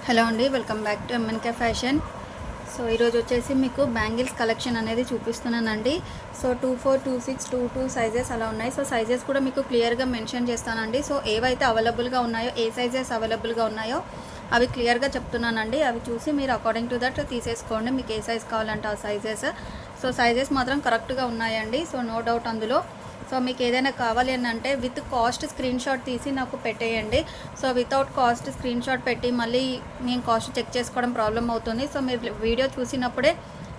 Hello అండి, welcome back to MNK fashion. So ఈరోజు వచ్చేసి మీకు బ్యాంగిల్స్ కలెక్షన్ అనేది చూపిస్తున్నానండి. సో 24, 26, 22 సైజెస్ అలా ఉన్నాయి. సో సైజెస్ కూడా మీకు క్లియర్గా మెన్షన్ చేస్తానండి. సో ఏవైతే అవైలబుల్గా ఉన్నాయో, ఏ సైజెస్ అవైలబుల్గా ఉన్నాయో అవి క్లియర్గా చెప్తున్నానండి. అవి చూసి మీరు అకార్డింగ్ టు దట్ తీసేసుకోండి, మీకు ఏ సైజ్ కావాలంటే ఆ సైజెస్. సో సైజెస్ మాత్రం కరెక్ట్గా ఉన్నాయండి. సో నో డౌట్ అందులో. సో మీకు ఏదైనా కావాలి అని అంటే విత్ కాస్ట్ స్క్రీన్ షాట్ తీసి నాకు పెట్టేయండి. So without cost screen shot పెట్టి మళ్ళీ నేను కాస్ట్ చెక్ చేసుకోవడం ప్రాబ్లం అవుతుంది. సో మీరు వీడియో చూసినప్పుడే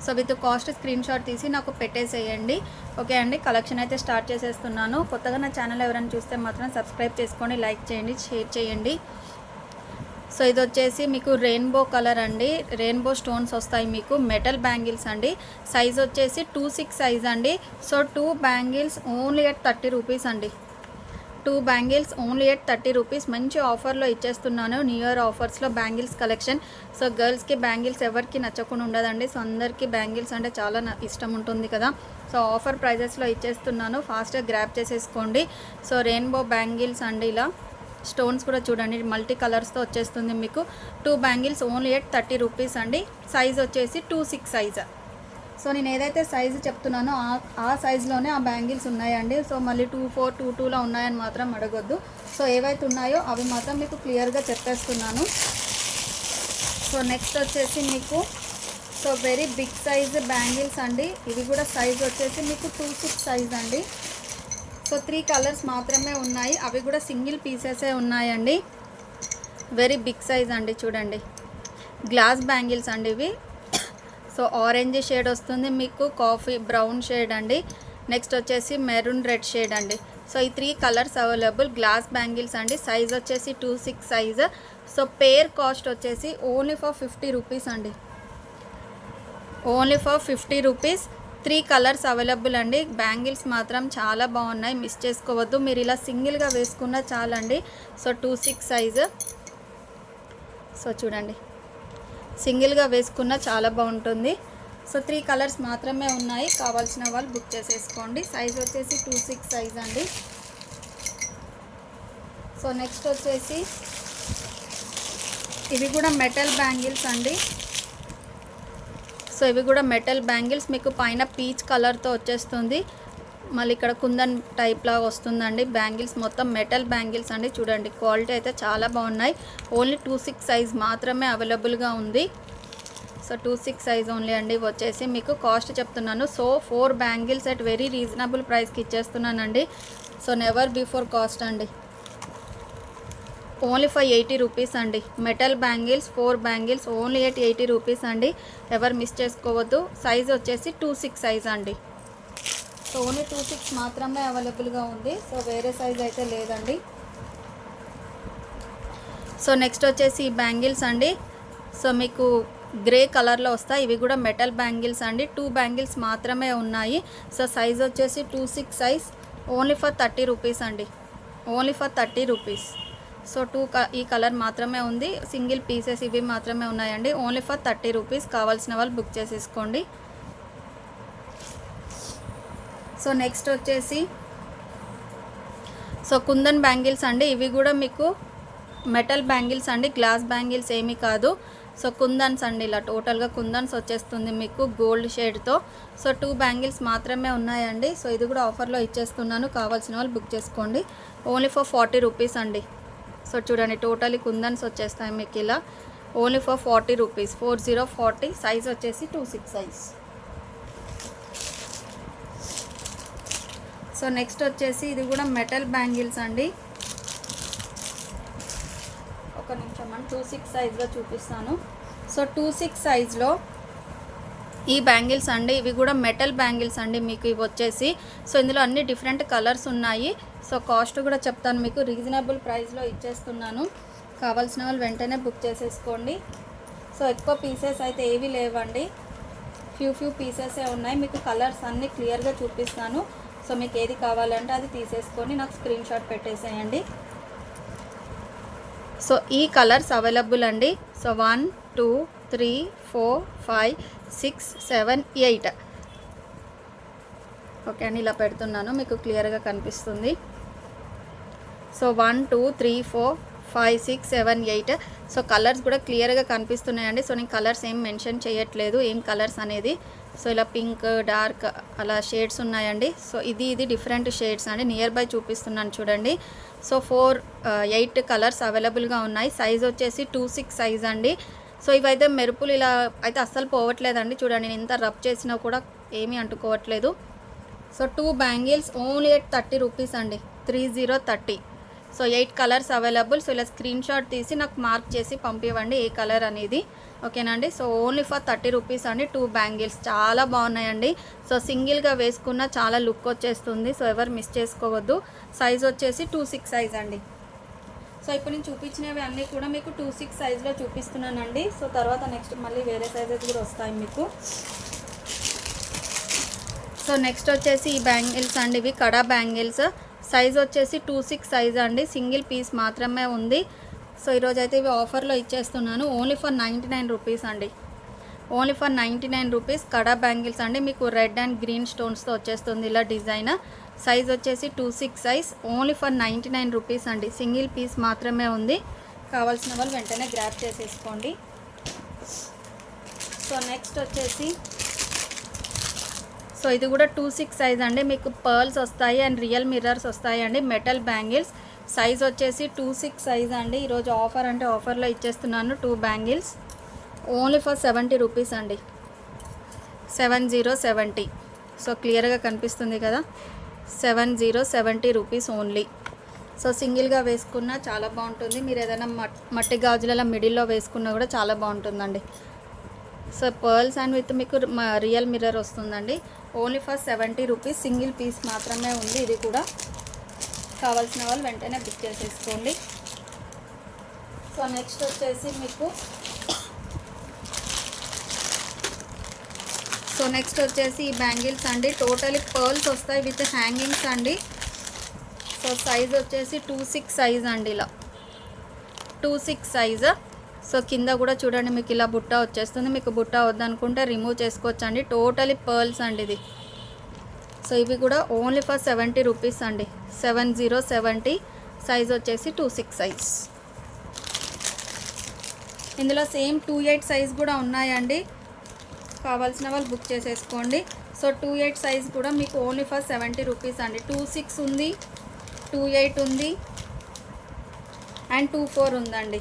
so with cost screen shot తీసి నాకు పెట్టేసేయండి. ఓకే అండి, కలెక్షన్ అయితే స్టార్ట్ చేసేస్తున్నాను. కొత్తగా నా ఛానల్ ఎవరైనా చూస్తే మాత్రం సబ్స్క్రైబ్ చేసుకోండి, లైక్ చేయండి, షేర్ చేయండి. సో ఇది వచ్చేసి మీకు రెయిన్బో కలర్ అండి. రెయిన్బో స్టోన్స్ వస్తాయి మీకు. మెటల్ బ్యాంగిల్స్ అండి. సైజ్ వచ్చేసి 26 సైజ్ అండి. So 2 bangles only at 30 rupees అండి. 2 బ్యాంగిల్స్ ఓన్లీ ఎట్ 30 రూపీస్. మంచి ఆఫర్లో ఇచ్చేస్తున్నాను, న్యూ ఇయర్ ఆఫర్స్లో బ్యాంగిల్స్ కలెక్షన్. సో గర్ల్స్కి బ్యాంగిల్స్ ఎవరికి నచ్చకుండా ఉండదండి. సో అందరికీ బ్యాంగిల్స్ అంటే చాలా ఇష్టం ఉంటుంది కదా. సో ఆఫర్ ప్రైజెస్లో ఇచ్చేస్తున్నాను, ఫాస్ట్గా గ్రాప్ చేసేసుకోండి. సో రెయిన్బో బ్యాంగిల్స్ అండి. ఇలా స్టోన్స్ కూడా చూడండి, మల్టీ కలర్స్తో వచ్చేస్తుంది మీకు. 2 బ్యాంగిల్స్ ఓన్లీ ఎట్ 30 రూపీస్ అండి. సైజ్ వచ్చేసి 26 సైజ్. సో నేను ఏదైతే సైజు చెప్తున్నానో ఆ సైజులోనే ఆ బ్యాంగిల్స్ ఉన్నాయండి. సో మళ్ళీ 24, 22లో ఉన్నాయని మాత్రం అడగొద్దు. సో ఏవైతే ఉన్నాయో అవి మాత్రం మీకు క్లియర్గా చెప్పేస్తున్నాను. సో నెక్స్ట్ వచ్చేసి మీకు so very big size bangles అండి. ఇవి కూడా సైజ్ వచ్చేసి మీకు 26 సైజ్ అండి. సో 3 కలర్స్ మాత్రమే ఉన్నాయి, అవి కూడా సింగిల్ పీసెసే ఉన్నాయండి. వెరీ బిగ్ సైజ్ అండి. చూడండి, గ్లాస్ బ్యాంగిల్స్ అండి ఇవి. సో ఆరెంజ్ షేడ్ వస్తుంది మీకు, కాఫీ బ్రౌన్ షేడ్ అండి, నెక్స్ట్ వచ్చేసి మెరూన్ రెడ్ షేడ్ అండి. సో ఈ 3 కలర్స్ అవైలబుల్. గ్లాస్ బ్యాంగిల్స్ అండి. సైజ్ వచ్చేసి 26 సైజ్. సో పేర్ కాస్ట్ వచ్చేసి ఓన్లీ ఫర్ 50 రూపీస్ అండి. Only for 50 rupees. 3 colours available అండి. బ్యాంగిల్స్ మాత్రం చాలా బాగున్నాయి, మిస్ చేసుకోవద్దు. మీరు ఇలా సింగిల్గా వేసుకున్న చాలండి. So 26 size. సో చూడండి, సింగిల్గా వేసుకున్న చాలా బాగుంటుంది. సో 3 కలర్స్ మాత్రమే ఉన్నాయి, కావాల్సిన వాళ్ళు బుక్ చేసేసుకోండి. సైజ్ వచ్చేసి 26 సైజ్ అండి. సో నెక్స్ట్ వచ్చేసి ఇవి కూడా మెటల్ బ్యాంగిల్స్ అండి. సో ఇవి కూడా మెటల్ బ్యాంగిల్స్ మీకు పైన పీచ్ కలర్తో వచ్చేస్తుంది, మళ్ళీ ఇక్కడ కుందన్ టైప్ లాగా వస్తుందండి. బ్యాంగిల్స్ మొత్తం మెటల్ బ్యాంగిల్స్ అండి. చూడండి, క్వాలిటీ అయితే చాలా బాగున్నాయి. ఓన్లీ 26 సైజ్ మాత్రమే అవైలబుల్గా ఉంది. సో 26 సైజ్ ఓన్లీ అండి. వచ్చేసి మీకు కాస్ట్ చెప్తున్నాను. So 4 bangles at very reasonable ప్రైస్కి ఇచ్చేస్తున్నానండి. సో నెవర్ బిఫోర్ కాస్ట్ అండి. ఓన్లీ ఫర్ 80 రూపీస్ అండి. Metal bangles 4 bangles only at 80 rupees అండి. ఎవరు మిస్ చేసుకోవద్దు. సైజ్ వచ్చేసి 26 సైజ్ అండి. సో ఓన్లీ 26 మాత్రమే అవైలబుల్గా ఉంది. సో వేరే సైజ్ అయితే లేదండి. సో నెక్స్ట్ వచ్చేసి ఈ బ్యాంగిల్స్ అండి. సో మీకు గ్రే కలర్లో వస్తాయి. ఇవి కూడా మెటల్ బ్యాంగిల్స్ అండి. 2 బ్యాంగిల్స్ మాత్రమే ఉన్నాయి. సో సైజ్ వచ్చేసి 26 సైజ్. ఓన్లీ ఫర్ 30 రూపీస్ అండి. Only for 30 rupees. సో ఈ కలర్ మాత్రమే ఉంది, సింగిల్ పీసెస్ ఇవి మాత్రమే ఉన్నాయండి. Only for 30 rupees. కావాల్సిన వాళ్ళు బుక్ చేసేసుకోండి. సో నెక్స్ట్ వచ్చేసి సో కుందన్ బ్యాంగిల్స్ అండి. ఇవి కూడా మీకు మెటల్ బ్యాంగిల్స్ అండి, గ్లాస్ బ్యాంగిల్స్ ఏమీ కాదు. సో కుందన్స్ అండి. ఇలా టోటల్గా కుందన్స్ వచ్చేస్తుంది మీకు గోల్డ్ షేడ్తో. సో 2 బ్యాంగిల్స్ మాత్రమే ఉన్నాయండి. సో ఇది కూడా ఆఫర్లో ఇచ్చేస్తున్నాను, కావాల్సిన వాళ్ళు బుక్ చేసుకోండి. ఓన్లీ ఫర్ 40 రూపీస్ అండి. సో చూడండి, టోటలీ కుందన్స్ వచ్చేస్తాయి మీకు ఇలా. Only for 40 rupees. 4040. సైజ్ వచ్చేసి 26 సైజ్. సో నెక్స్ట్ వచ్చేసి ఇది కూడా మెటల్ బ్యాంగిల్స్ అండి. ఒక నిమిషం అండి, 26 సైజ్లో చూపిస్తాను. సో 26 సైజ్లో ఈ బ్యాంగిల్స్ అండి. ఇవి కూడా మెటల్ బ్యాంగిల్స్ అండి మీకు. ఇవి వచ్చేసి సో ఇందులో అన్ని డిఫరెంట్ కలర్స్ ఉన్నాయి. సో కాస్ట్ కూడా చెప్తాను మీకు, రీజనబుల్ ప్రైస్లో ఇచ్చేస్తున్నాను. కావాల్సిన వాళ్ళు వెంటనే బుక్ చేసేసుకోండి. సో ఎక్కువ పీసెస్ అయితే ఏవి లేవండి, ఫ్యూ పీసెసే ఉన్నాయి. మీకు కలర్స్ అన్నీ క్లియర్గా చూపిస్తాను. సో మీకు ఏది కావాలంటే అది తీసేసుకొని నాకు స్క్రీన్ షాట్ పెట్టేసేయండి. సో ఈ కలర్స్ అవైలబుల్ అండి. సో 1, 2, 3, 4, 5, 6, 7, 8. ఓకే అండి, ఇలా పెడుతున్నాను, మీకు క్లియర్గా కనిపిస్తుంది. సో 1, 2, 3, 4, 5, 6, 7, 8. సో కలర్స్ కూడా క్లియర్గా కనిపిస్తున్నాయండి. సో నేను కలర్స్ ఏం మెన్షన్ చేయట్లేదు, ఏం కలర్స్ అనేది. సో ఇలా పింక్, డార్క్ అలా షేడ్స్ ఉన్నాయండి. సో ఇది డిఫరెంట్ షేడ్స్ అండి. నియర్ బై చూపిస్తున్నాను చూడండి. సో 8 కలర్స్ అవైలబుల్గా ఉన్నాయి. సైజ్ వచ్చేసి 2, 6 సైజ్ అండి. సో ఇవైతే మెరుపులు ఇలా అయితే అస్సలు పోవట్లేదండి. చూడండి, నేను ఎంత రబ్ చేసినా కూడా ఏమీ అంటుకోవట్లేదు. So 2 bangles only at 30 rupees అండి. 3030. So 8 colours available. సో ఇలా స్క్రీన్ షాట్ తీసి నాకు మార్క్ చేసి పంపివ్వండి ఏ కలర్ అనేది. ఓకేనండి. సో ఓన్లీ ఫర్ 30 రూపీస్ అండి 2 బ్యాంగిల్స్. చాలా బాగున్నాయండి. సో సింగిల్గా వేసుకున్న చాలా లుక్ వచ్చేస్తుంది. సో ఎవరు మిస్ చేసుకోవద్దు. సైజ్ వచ్చేసి 2, 6 సైజ్ అండి. సో ఇప్పుడు నేను చూపించినవి అన్నీ కూడా మీకు 2, 6 సైజ్లో చూపిస్తున్నానండి. సో తర్వాత నెక్స్ట్ మళ్ళీ వేరే సైజెస్ కూడా వస్తాయి మీకు. సో నెక్స్ట్ వచ్చేసి ఈ బ్యాంగిల్స్ అండి. ఇవి కడా బ్యాంగిల్స్. సైజ్ వచ్చేసి 2, 6 సైజ్ అండి. సింగిల్ పీస్ మాత్రమే ఉంది. సో ఈరోజు అయితే ఇవి ఆఫర్లో ఇచ్చేస్తున్నాను. ఓన్లీ ఫర్ 99 రూపీస్ అండి. Only for 99 rupees kada bangles అండి. మీకు రెడ్ అండ్ గ్రీన్ స్టోన్స్తో వచ్చేస్తుంది ఇలా డిజైన్. సైజ్ వచ్చేసి 2, 6 సైజ్. ఓన్లీ ఫర్ 99 రూపీస్ అండి. సింగిల్ పీస్ మాత్రమే ఉంది. కావాల్సిన వాళ్ళు వెంటనే గ్రాబ్ చేసేసుకోండి. సో నెక్స్ట్ వచ్చేసి సో ఇది కూడా 2, 6 సైజ్ అండి. మీకు పర్ల్స్ వస్తాయి అండ్ రియల్ మిర్రర్స్ వస్తాయండి. Metal bangles. సైజ్ వచ్చేసి 2, 6 సైజ్ అండి. ఈరోజు ఆఫర్ అంటే ఆఫర్లో ఇచ్చేస్తున్నాను 2 బ్యాంగిల్స్. ఓన్లీ ఫర్ 70 రూపీస్ అండి. 7070. సో క్లియర్గా కనిపిస్తుంది కదా. 7070 రూపీస్ ఓన్లీ. సో సింగిల్గా వేసుకున్నా చాలా బాగుంటుంది. మీరు ఏదైనా మట్టి గాజులలో మిడిల్లో వేసుకున్నా కూడా చాలా బాగుంటుందండి. సో పర్ల్స్ అండ్ విత్ మీకు రియల్ మిర్రర్ వస్తుందండి. Only for 70 rupees. Single piece మాత్రమే ఉంది ఇది కూడా. కావాల్సిన వాళ్ళు వెంటనే బుక్ చేసేసుకోండి. సో నెక్స్ట్ వచ్చేసి మీకు ఈ బ్యాంగిల్స్ అండి. టోటలీ పర్ల్స్ వస్తాయి విత్ హ్యాంగింగ్స్ అండి. సో సైజ్ వచ్చేసి 2, 6 సైజ్ అండి. ఇలా 2, 6 సైజ్. సో కింద కూడా చూడండి మీకు ఇలా బుట్ట వచ్చేస్తుంది. మీకు బుట్ట వద్దనుకుంటే రిమూవ్ చేసుకోవచ్చు అండి. టోటలీ పర్ల్స్ అండి ఇది. సో ఇవి కూడా ఓన్లీ ఫర్ 70 రూపీస్ అండి. 7070. సైజ్ వచ్చేసి 2, 6 సైజ్. ఇందులో సేమ్ 2, 8 సైజ్ కూడా ఉన్నాయండి. కావాల్సిన వాళ్ళు బుక్ చేసేసుకోండి. సో 2, 8 సైజ్ కూడా మీకు ఓన్లీ ఫర్ 70 రూపీస్ అండి. 2, 6 ఉంది, 2, 8 ఉంది అండ్ 2, 4 ఉందండి.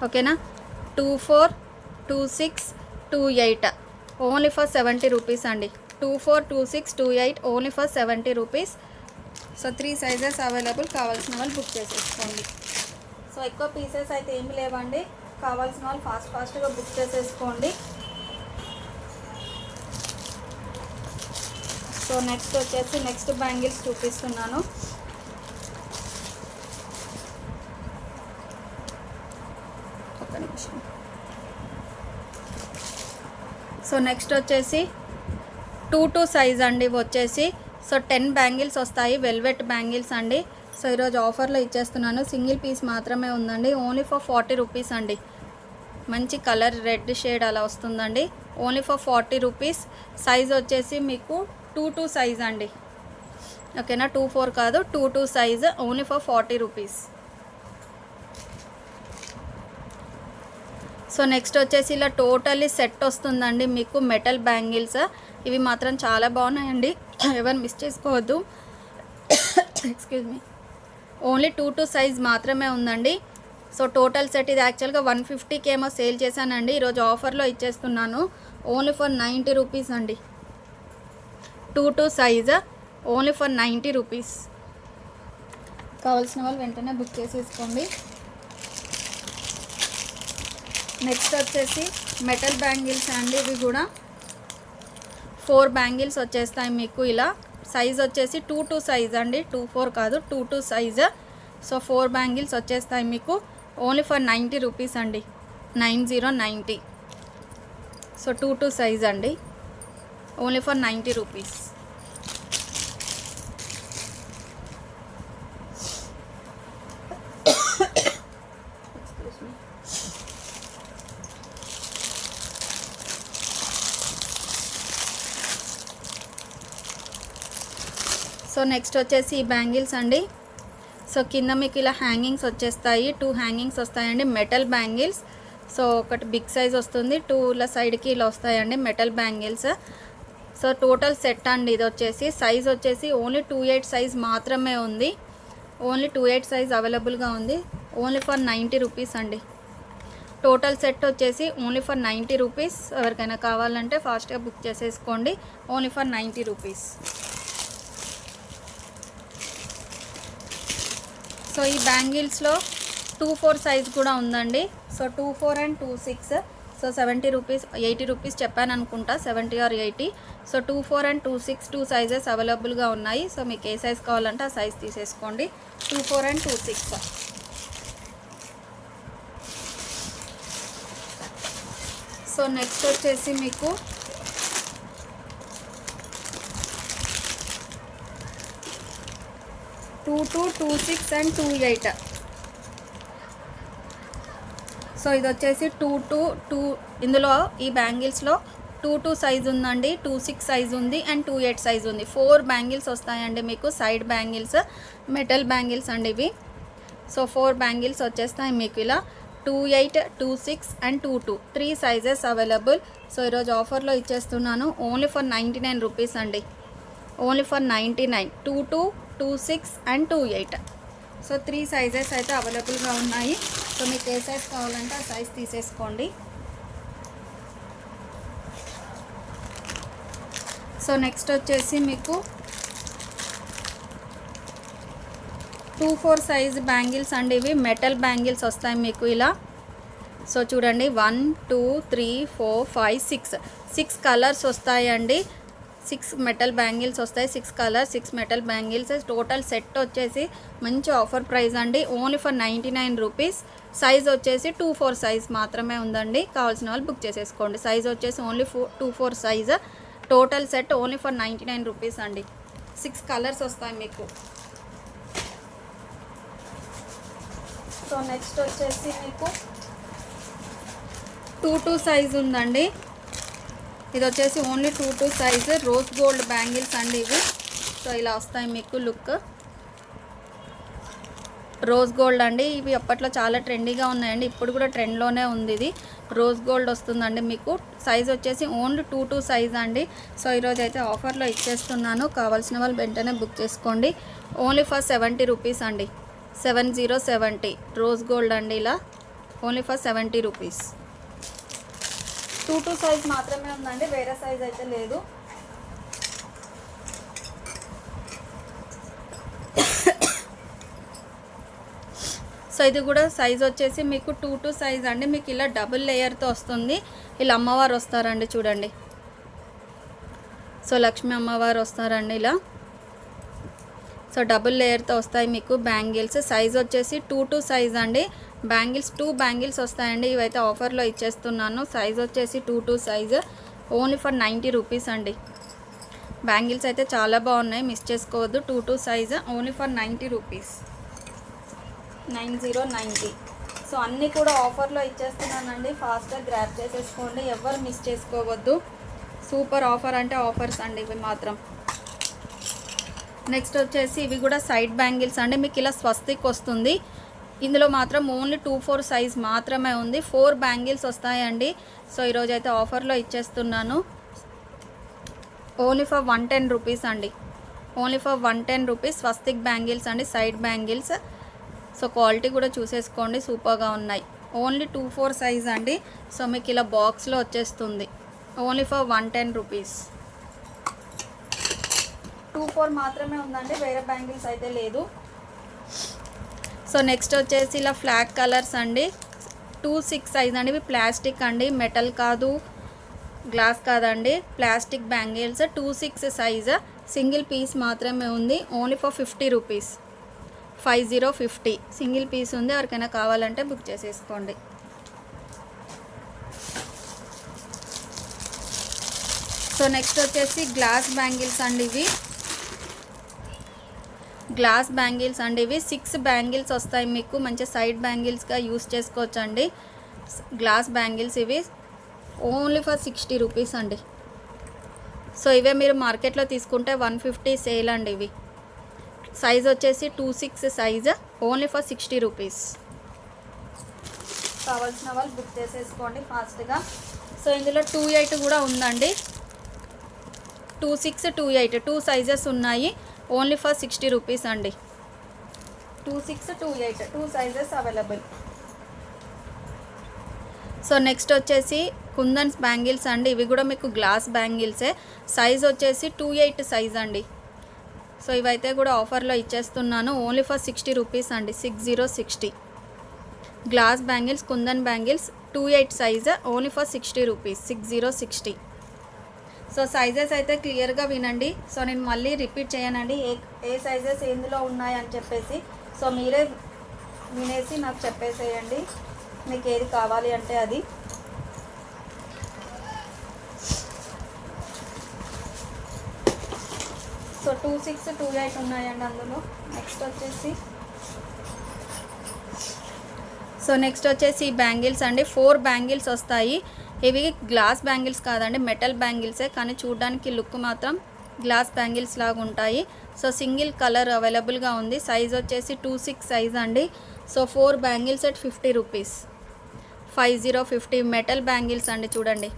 ఓకేనా. 2, 4, 2, 6, 2, 8 ఓన్లీ ఫర్ 70 రూపీస్ అండి. 2, 4, 2, 6, 2, 8 only for 70 rupees. So 3 sizes available. కావాల్సిన వాళ్ళు బుక్ చేసేసుకోండి. సో ఎక్కువ పీసెస్ అయితే ఏమి లేవండి. కావాల్సిన వాళ్ళు ఫాస్ట్గా బుక్ చేసేసుకోండి. సో నెక్స్ట్ వచ్చేసి నెక్స్ట్ బ్యాంగిల్స్ చూపిస్తున్నాను. సో నెక్స్ట్ వచ్చేసి 2, 2 సైజ్ అండి. ఇవి వచ్చేసి సో 10 బ్యాంగిల్స్ వస్తాయి. వెల్వెట్ బ్యాంగిల్స్ అండి. సో ఈరోజు ఆఫర్లో ఇచ్చేస్తున్నాను. సింగిల్ పీస్ మాత్రమే ఉందండి. ఓన్లీ ఫర్ 40 రూపీస్ అండి. మంచి కలర్ రెడ్ షేడ్ అలా వస్తుందండి. Only for 40 rupees. సైజ్ వచ్చేసి మీకు 2, 2 సైజ్ అండి. ఓకేనా. 2, 4 కాదు, 2, 2 size. Only for 40 rupees. So next వచ్చేసి ఇలా టోటల్లీ సెట్ వస్తుందండి మీకు మెటల్ బ్యాంగిల్స్. ఇవి మాత్రం చాలా బాగున్నాయండి. ఎవరు మిస్ చేసుకోవద్దు. Excuse me. ఓన్లీ 2, 2 సైజ్ మాత్రమే ఉందండి. సో టోటల్ సెట్ ఇది యాక్చువల్గా 150కి ఏమో సేల్ చేశానండి. ఈరోజు ఆఫర్లో ఇచ్చేస్తున్నాను. ఓన్లీ ఫర్ 90 రూపీస్ అండి. 2, 2 సైజ్. Only for 90 rupees. కావాల్సిన వాళ్ళు వెంటనే బుక్ చేసేసుకోండి. నెక్స్ట్ వచ్చేసి మెటల్ బ్యాంగిల్స్ అండి. ఇవి కూడా 4 బ్యాంగిల్స్ వచ్చేస్తాయి మీకు ఇలా. సైజ్ వచ్చేసి 2, 2 సైజ్ అండి. 2, 4 కాదు, 2, 2 సైజ్. సో 4 బ్యాంగిల్స్ వచ్చేస్తాయి మీకు. ఓన్లీ ఫర్ 90 రూపీస్ అండి. 9090. సో 2, 2 సైజ్ అండి. Only for 90 rupees. So next వచ్చేసి ఈ బ్యాంగిల్స్ అండి. సో కింద మీకు ఇలా హ్యాంగింగ్స్ వచ్చేస్తాయి, 2 హ్యాంగింగ్స్ వస్తాయండి, మెటల్ బ్యాంగిల్స్. సో ఒకటి బిగ్ సైజ్ వస్తుంది, 2 ఇలా సైడ్కి ఇలా వస్తాయండి metal bangles. So total set అండి ఇది వచ్చేసి. సైజ్ వచ్చేసి ఓన్లీ 28 సైజ్ మాత్రమే ఉంది, ఓన్లీ 28 సైజ్ అవైలబుల్గా ఉంది, ఓన్లీ ఫర్ 90 రూపీస్ అండి. టోటల్ సెట్ వచ్చేసి ఓన్లీ ఫర్ 90 రూపీస్. ఎవరికైనా కావాలంటే ఫాస్ట్గా బుక్ చేసేసుకోండి, ఓన్లీ ఫర్ 90 రూపీస్. సో ఈ బ్యాంగిల్స్లో 24 సైజ్ కూడా ఉందండి. So 24 and 26. So 70 rupees, 80 rupees చెప్పాను అనుకుంటా, 70 ఆర్ 80. సో 24 అండ్ 26 2 సైజెస్ అవైలబుల్గా ఉన్నాయి. సో మీకు ఏ సైజ్ కావాలంటే ఆ సైజ్ తీసేసుకోండి, 24 అండ్ 26. సో నెక్స్ట్ వచ్చేసి మీకు టూ 26 అండ్ 28. సో ఇది వచ్చేసి 2 ఇందులో ఈ బ్యాంగిల్స్లో 2 సైజ్ ఉందండి, 26 సైజ్ ఉంది అండ్ 28 సైజ్ ఉంది. 4 బ్యాంగిల్స్ వస్తాయండి మీకు, సైడ్ బ్యాంగిల్స్, మెటల్ బ్యాంగిల్స్ అండి ఇవి. సో 4 బ్యాంగిల్స్ వచ్చేస్తాయి మీకు ఇలా, 28, 26 అండ్ 22 3 సైజెస్ అవైలబుల్. సో ఈరోజు ఆఫర్లో ఇచ్చేస్తున్నాను, ఓన్లీ ఫర్ 99 రూపీస్ అండి, only for 99. 22, 26 and 28. So 3 sizes అయితే అవైలబుల్గా ఉన్నాయి. సో మీకు ఏ సైజ్ కావాలంటే ఆ సైజ్ తీసేసుకోండి. సో నెక్స్ట్ వచ్చేసి మీకు 24 సైజ్ బ్యాంగిల్స్ అండి ఇవి, మెటల్ బ్యాంగిల్స్ వస్తాయి మీకు ఇలా. సో చూడండి 1 2 3 4 5 6 కలర్స్ వస్తాయండి, 6 మెటల్ బ్యాంగిల్స్ వస్తాయి, 6 colours, 6 metal bangles. Total set వచ్చేసి మంచి ఆఫర్ ప్రైస్ అండి, ఓన్లీ ఫర్ 99 రూపీస్. సైజ్ వచ్చేసి 24 సైజ్ మాత్రమే ఉందండి, కావాల్సిన వాళ్ళు బుక్ చేసేసుకోండి. సైజ్ వచ్చేసి only 24 size. Total set only for 99 rupees అండి. 6 కలర్స్ వస్తాయి మీకు. సో నెక్స్ట్ వచ్చేసి మీకు 22 సైజ్ ఉందండి. ఇది వచ్చేసి only 22 size rose gold bangles అండి ఇవి. సో ఇలా వస్తాయి మీకు లుక్, రోజ్ గోల్డ్ అండి ఇవి. అప్పట్లో చాలా ట్రెండీగా ఉన్నాయండి, ఇప్పుడు కూడా ట్రెండ్లోనే ఉంది ఇది. రోజ్ గోల్డ్ వస్తుందండి మీకు. సైజ్ వచ్చేసి ఓన్లీ 22 సైజ్ అండి. సో ఈరోజు అయితే ఆఫర్లో ఇచ్చేస్తున్నాను, కావాల్సిన వాళ్ళు వెంటనే బుక్ చేసుకోండి, ఓన్లీ ఫర్ 70 రూపీస్ అండి, 70 రోజ్ గోల్డ్ అండి ఇలా, ఓన్లీ ఫర్ 70 రూపీస్. 22 సైజ్ మాత్రమే ఉందండి, వేరే సైజ్ అయితే లేదు. సో ఇది కూడా సైజ్ వచ్చేసి మీకు 22 సైజ్ అండి. మీకు ఇలా డబుల్ లేయర్తో వస్తుంది, ఇలా అమ్మవారు వస్తారండి చూడండి. సో లక్ష్మీ అమ్మవారు వస్తారండి ఇలా. సో డబుల్ లేయర్తో వస్తాయి మీకు బ్యాంగిల్స్. సైజ్ వచ్చేసి 22 సైజ్ అండి. బ్యాంగిల్స్ 2 బ్యాంగిల్స్ వస్తాయండి, ఇవైతే ఆఫర్లో ఇచ్చేస్తున్నాను. సైజ్ వచ్చేసి 22 సైజ్, ఓన్లీ ఫర్ 90 రూపీస్ అండి. బ్యాంగిల్స్ అయితే చాలా బాగున్నాయి, మిస్ చేసుకోవద్దు. 22 size, only for 90 rupees, 90. So అన్నీ కూడా ఆఫర్లో ఇచ్చేస్తున్నానండి, ఫాస్ట్గా గ్రాప్ చేసేసుకోండి, ఎవరు మిస్ చేసుకోవద్దు. సూపర్ ఆఫర్ అంటే ఆఫర్స్ అండి ఇవి మాత్రం. నెక్స్ట్ వచ్చేసి ఇవి కూడా సైడ్ బ్యాంగిల్స్ అండి, మీకు ఇలా స్వస్తిక్ వస్తుంది. ఇందులో మాత్రం ఓన్లీ 24 సైజ్ మాత్రమే ఉంది, 4 బ్యాంగిల్స్ వస్తాయండి. సో ఈరోజు అయితే ఆఫర్లో ఇచ్చేస్తున్నాను, ఓన్లీ ఫర్ 110 రూపీస్ అండి, only for 110 rupees. Swastik bangles అండి, సైడ్ బ్యాంగిల్స్. సో క్వాలిటీ కూడా చూసేసుకోండి, సూపర్గా ఉన్నాయి. ఓన్లీ 24 సైజ్ అండి. సో మీకు ఇలా బాక్స్లో వచ్చేస్తుంది, ఓన్లీ ఫర్ 110 రూపీస్. 24 మాత్రమే ఉందండి, వేరే బ్యాంగిల్స్ అయితే లేదు. సో నెక్స్ట్ వచ్చేసి ఇలా ఫ్లాగ్ కలర్స్ అండి, 26 సైజ్ అండి. ఇవి ప్లాస్టిక్ అండి, మెటల్ కాదు, గ్లాస్ కాదండి, plastic bangles. 26 size, single piece మాత్రమే ఉంది, only for 50 rupees, 50 single piece ఉంది. ఎవరికైనా కావాలంటే బుక్ చేసేసుకోండి. సో నెక్స్ట్ వచ్చేసి గ్లాస్ బ్యాంగిల్స్ అండి ఇవి, గ్లాస్ బ్యాంగిల్స్ అండి ఇవి. 6 బ్యాంగిల్స్ వస్తాయి మీకు, మంచి సైడ్ బ్యాంగిల్స్గా యూస్ చేసుకోవచ్చు అండి. గ్లాస్ బ్యాంగిల్స్ ఇవి, ఓన్లీ ఫర్ 60 రూపీస్ అండి. సో ఇవే మీరు మార్కెట్లో తీసుకుంటే 150 సేల్ అండి ఇవి. సైజ్ వచ్చేసి 26 సైజ్, ఓన్లీ ఫర్ 60 రూపీస్. కావాల్సిన వాళ్ళు బుక్ చేసేసుకోండి ఫాస్ట్గా. సో ఇందులో 28 కూడా ఉందండి, 26, 28 2 సైజెస్ ఉన్నాయి, ఓన్లీ ఫర్ 60 రూపీస్ అండి. 26, 28 2 సైజెస్ అవైలబుల్. సో నెక్స్ట్ వచ్చేసి కుందన్స్ బ్యాంగిల్స్ అండి. ఇవి కూడా మీకు గ్లాస్ బ్యాంగిల్సే. సైజ్ వచ్చేసి 28 సైజ్ అండి. సో ఇవైతే కూడా ఆఫర్లో ఇచ్చేస్తున్నాను, ఓన్లీ ఫర్ 60 రూపీస్ అండి. 60 glass bangles, kundan bangles 28 size, only for 60 rupees. 60. So sizes అయితే క్లియర్గా వినండి. సో నేను మళ్ళీ రిపీట్ చేయనండి ఏ సైజెస్ ఎందులో ఉన్నాయని చెప్పేసి. సో మీరే వినేసి నాకు చెప్పేసేయండి మీకు ఏది కావాలి అంటే అది. సో 26, 28 ఉన్నాయండి అందులో. నెక్స్ట్ వచ్చేసి బ్యాంగిల్స్ అండి. 4 బ్యాంగిల్స్ వస్తాయి. ఇవి గ్లాస్ బ్యాంగిల్స్ కాదండి, మెటల్ బ్యాంగిల్సే, కానీ చూడడానికి లుక్ మాత్రం గ్లాస్ బ్యాంగిల్స్ లాగా ఉంటాయి. సో సింగిల్ కలర్ అవైలబుల్గా ఉంది. సైజ్ వచ్చేసి 26 సైజ్ అండి. So 4 bangles at 50 rupees. 50 metal bangles అండి. చూడండి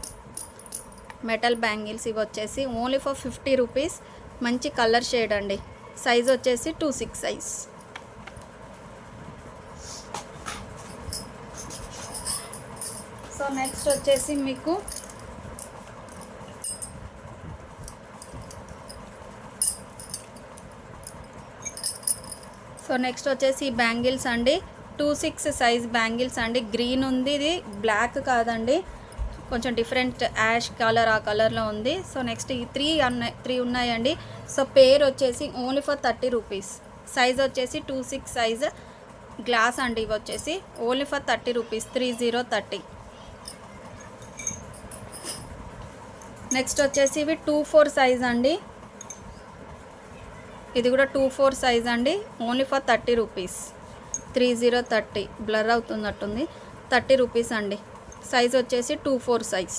మెటల్ బ్యాంగిల్స్ ఇవి వచ్చేసి ఓన్లీ ఫర్ 50 రూపీస్. మంచి కలర్ షేడ్ అండి. సైజ్ వచ్చేసి 26 సైజ్. సో నెక్స్ట్ వచ్చేసి మీకు బ్యాంగిల్స్ అండి. 26 సైజ్ బ్యాంగిల్స్ అండి. గ్రీన్ ఉంది, ఇది బ్లాక్ కాదండి, కొంచెం డిఫరెంట్ యాష్ కలర్, ఆ కలర్లో ఉంది. సో నెక్స్ట్ ఈ 3 ఉన్నాయండి. సో పేర్ వచ్చేసి ఓన్లీ ఫర్ 30 రూపీస్. సైజ్ వచ్చేసి 26 సైజ్ గ్లాస్ అండి. ఇవి వచ్చేసి ఓన్లీ ఫర్ 30 రూపీస్. 30. నెక్స్ట్ వచ్చేసి ఇవి 24 సైజ్ అండి. ఇది కూడా 24 సైజ్ అండి, ఓన్లీ ఫర్ 30 రూపీస్. 30 బ్లర్ అవుతున్నట్టుంది. 30 రూపీస్ అండి. సైజ్ వచ్చేసి 24 సైజ్.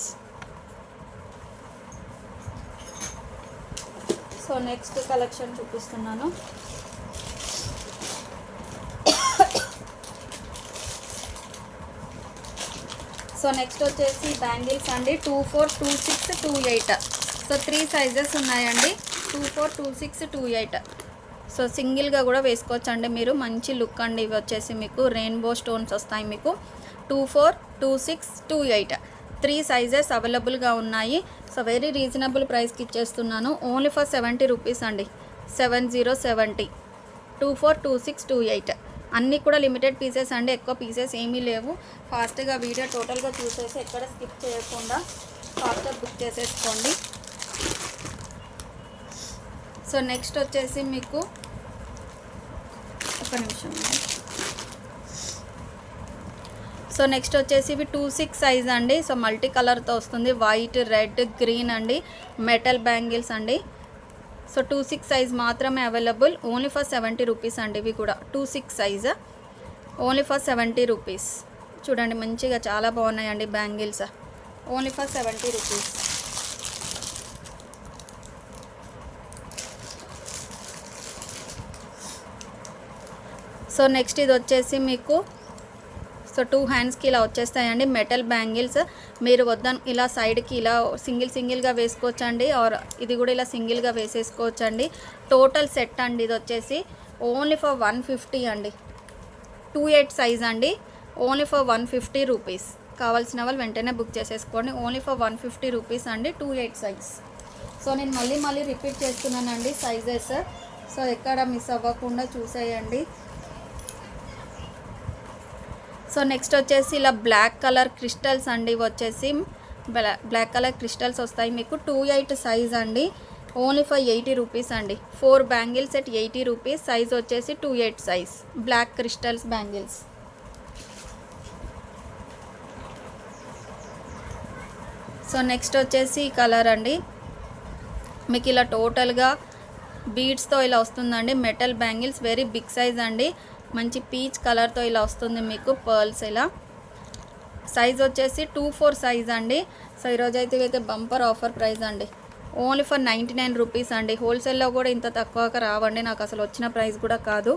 సో నెక్స్ట్ కలెక్షన్ చూపిస్తున్నాను. సో నెక్స్ట్ వచ్చేసి బ్యాంగిల్స్ అండి. 24, 26, 28. సో 3 సైజెస్ ఉన్నాయండి. 24, 26, 28. సో సింగిల్గా కూడా వేసుకోవచ్చు అండి మీరు. మంచి లుక్ అండి. ఇవి వచ్చేసి మీకు రెయిన్బో స్టోన్స్ వస్తాయి మీకు. 24, 26, 28 3 సైజెస్ అవైలబుల్గా ఉన్నాయి. సో వెరీ రీజనబుల్ ప్రైస్కి ఇచ్చేస్తున్నాను, ఓన్లీ ఫర్ 70 రూపీస్ అండి. 70. 24, 26, 28 అన్నీ కూడా లిమిటెడ్ పీసెస్ అండి, ఎక్కువ పీసెస్ ఏమీ లేవు. ఫాస్ట్గా వీడియో టోటల్గా చూసేసి ఎక్కడ స్కిప్ చేయకుండా ఫాస్ట్గా బుక్ చేసేసుకోండి. సో నెక్స్ట్ వచ్చేసి మీకు ఒక నిమిషం. సో నెక్స్ట్ వచ్చేసి ఇవి 26 సైజ్ అండి. సో మల్టీ కలర్తో వస్తుంది, వైట్, రెడ్, గ్రీన్ అండి. మెటల్ బ్యాంగిల్స్ అండి. సో 26 సైజ్ మాత్రమే అవైలబుల్, ఓన్లీ ఫర్ 70 రూపీస్ అండి. ఇవి కూడా 26 సైజ్, ఓన్లీ ఫర్ 70 రూపీస్. చూడండి మంచిగా చాలా బాగున్నాయండి bangles, only for 70 rupees. So next ఇది వచ్చేసి మీకు సో 2 హ్యాండ్స్కి ఇలా వచ్చేస్తాయండి మెటల్ బ్యాంగిల్స్. మీరు వద్దని ఇలా సైడ్కి ఇలా సింగిల్గా వేసుకోవచ్చండి, ఆర్ ఇది కూడా ఇలా సింగిల్గా వేసేసుకోవచ్చండి. టోటల్ సెట్ అండి ఇది వచ్చేసి ఓన్లీ ఫర్ 150 అండి. 28 సైజ్ అండి, ఓన్లీ ఫర్ 150 రూపీస్. కావాల్సిన వాళ్ళు వెంటనే బుక్ చేసేసుకోండి, ఓన్లీ ఫర్ 150 రూపీస్ అండి. 28 సైజ్. సో నేను మళ్ళీ రిపీట్ చేస్తున్నానండి సైజెస్, సో ఎక్కడ మిస్ అవ్వకుండా చూసేయండి. సో నెక్స్ట్ వచ్చేసి ఇలా బ్లాక్ కలర్ క్రిస్టల్స్ అండి. ఇవి వచ్చేసి బ్లాక్ కలర్ క్రిస్టల్స్ వస్తాయి మీకు. 28 సైజ్ అండి, ఓన్లీ ఫర్ 80 రూపీస్ అండి. 4 బ్యాంగిల్స్ ఎట్ 80 రూపీస్. సైజ్ వచ్చేసి 28 size black crystals bangles. So next వచ్చేసి ఈ కలర్ అండి, మీకు ఇలా టోటల్గా బీడ్స్తో ఇలా వస్తుందండి. Metal bangles, very big size అండి. మంచి పీచ్ కలర్తో ఇలా వస్తుంది మీకు పర్ల్స్ ఇలా. సైజ్ వచ్చేసి 24 సైజ్ అండి. సో ఈరోజు అయితే బంపర్ ఆఫర్ ప్రైస్ అండి, ఓన్లీ ఫర్ 99 రూపీస్ అండి. హోల్సేల్లో కూడా ఇంత తక్కువగా రావండి, నాకు అసలు వచ్చిన ప్రైస్ కూడా కాదు.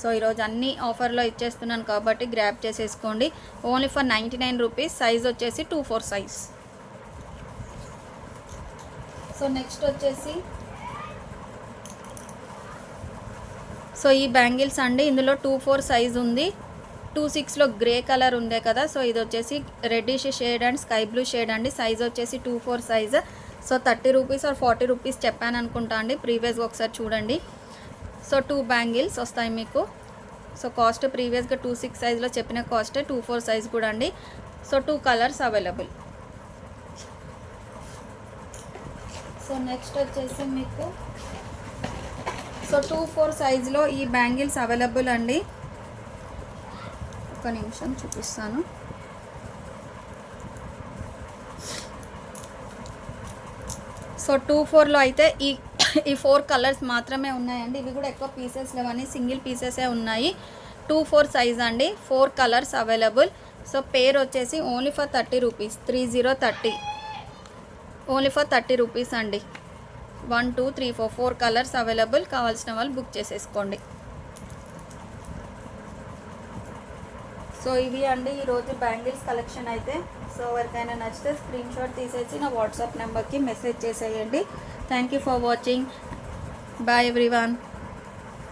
సో ఈరోజు అన్ని ఆఫర్లో ఇచ్చేస్తున్నాను కాబట్టి గ్రాబ్ చేసేసుకోండి. Only for 99 rupees. సైజ్ వచ్చేసి 2-4 సైజ్. సో నెక్స్ట్ వచ్చేసి సో ఈ బ్యాంగిల్స్ అండి, ఇందులో 2-4 సైజ్ ఉంది. 2-6లో గ్రే కలర్ ఉందే కదా, సో ఇది వచ్చేసి reddish shade and sky blue shade అండి. సైజ్ వచ్చేసి 2-4 size. So 30 rupees or 40 rupees చెప్పాను అనుకుంటా అండి, ప్రీవియస్గా ఒకసారి చూడండి. సో 2 బ్యాంగిల్స్ వస్తాయి మీకు. సో కాస్ట్ ప్రీవియస్గా 2-6 సైజ్లో చెప్పిన కాస్టే 2-4 సైజ్ కూడా అండి. So 2 colours available. So next వచ్చేసి మీకు సో 2-4 సైజులో ఈ బ్యాంగిల్స్ అవైలబుల్ అండి. ఒక నిమిషం చూపిస్తాను. సో 2-4లో అయితే ఈ 4 కలర్స్ మాత్రమే ఉన్నాయండి. ఇవి కూడా ఎక్కువ పీసెస్ లేవని సింగిల్ పీసెసే ఉన్నాయి. 2-4 సైజ్ అండి, 4 కలర్స్ అవైలబుల్. సో పేర్ వచ్చేసి only for 30 rupees. 30 only for 30 rupees అండి. 1 2 3 4 కలర్స్ అవైలబుల్. కావాల్సిన వాళ్ళు బుక్ చేసేసుకోండి. సో ఇవి అండి ఈరోజు బ్యాంగిల్స్ కలెక్షన్ అయితే. సో ఎవరికైనా నచ్చితే స్క్రీన్ షాట్ తీసేసి నా వాట్సాప్ నెంబర్కి మెసేజ్ చేసేయండి. Thank you for watching. Bye everyone.